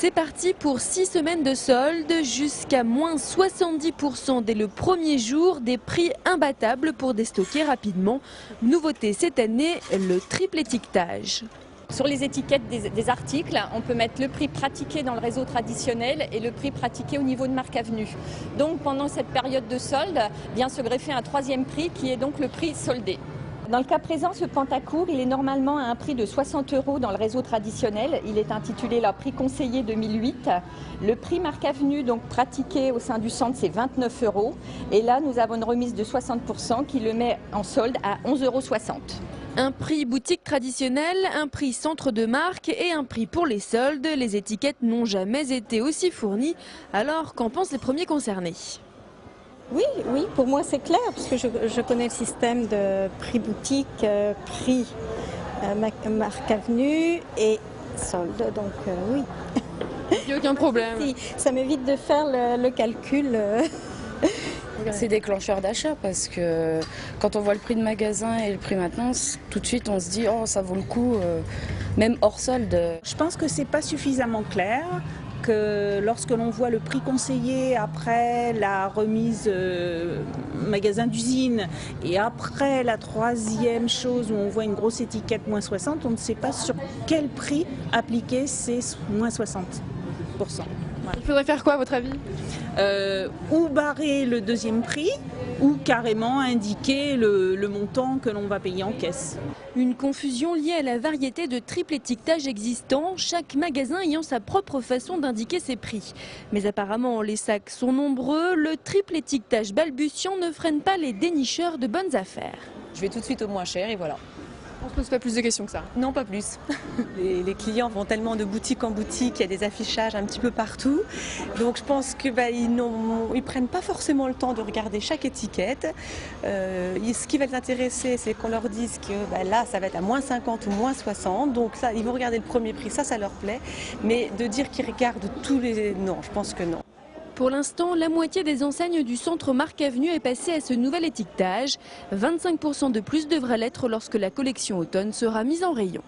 C'est parti pour 6 semaines de solde, jusqu'à moins 70% dès le premier jour, des prix imbattables pour déstocker rapidement. Nouveauté cette année, le triple étiquetage. Sur les étiquettes des articles, on peut mettre le prix pratiqué dans le réseau traditionnel et le prix pratiqué au niveau de Marc Avenue. Donc pendant cette période de solde, vient se greffer un troisième prix qui est donc le prix soldé. Dans le cas présent, ce pantacourt, il est normalement à un prix de 60 € dans le réseau traditionnel. Il est intitulé le prix conseillé 2008. Le prix Marc Avenue, donc pratiqué au sein du centre, c'est 29 €. Et là, nous avons une remise de 60% qui le met en solde à 11,60 €. Un prix boutique traditionnelle, un prix centre de marque et un prix pour les soldes. Les étiquettes n'ont jamais été aussi fournies. Alors qu'en pensent les premiers concernés ? Oui, pour moi c'est clair, parce que je connais le système de prix boutique, prix Marc Avenue et solde, donc oui. Il n'y a aucun problème. Ça m'évite de faire le calcul. C'est déclencheur d'achat parce que quand on voit le prix de magasin et le prix maintenance, tout de suite on se dit oh ça vaut le coup, même hors solde. Je pense que c'est pas suffisamment clair, que lorsque l'on voit le prix conseillé après la remise magasin d'usine et après la troisième chose où on voit une grosse étiquette moins 60, on ne sait pas sur quel prix appliquer ces moins 60%. Voilà. Il faudrait faire quoi à votre avis ? Ou barrer le deuxième prix, ou carrément indiquer le montant que l'on va payer en caisse. Une confusion liée à la variété de triple étiquetage existants, chaque magasin ayant sa propre façon d'indiquer ses prix. Mais apparemment, les sacs sont nombreux, le triple étiquetage balbutiant ne freine pas les dénicheurs de bonnes affaires. Je vais tout de suite au moins cher et voilà. On se pose pas plus de questions que ça. Non, pas plus. Les clients vont tellement de boutique en boutique, il y a des affichages un petit peu partout. Donc je pense qu'ils ne prennent pas forcément le temps de regarder chaque étiquette. Ce qui va les intéresser, c'est qu'on leur dise que là, ça va être à moins 50 ou moins 60. Donc ça, ils vont regarder le premier prix, ça leur plaît. Mais de dire qu'ils regardent tous les... Non, je pense que non. Pour l'instant, la moitié des enseignes du centre Marc Avenue est passée à ce nouvel étiquetage. 25% de plus devra l'être lorsque la collection automne sera mise en rayon.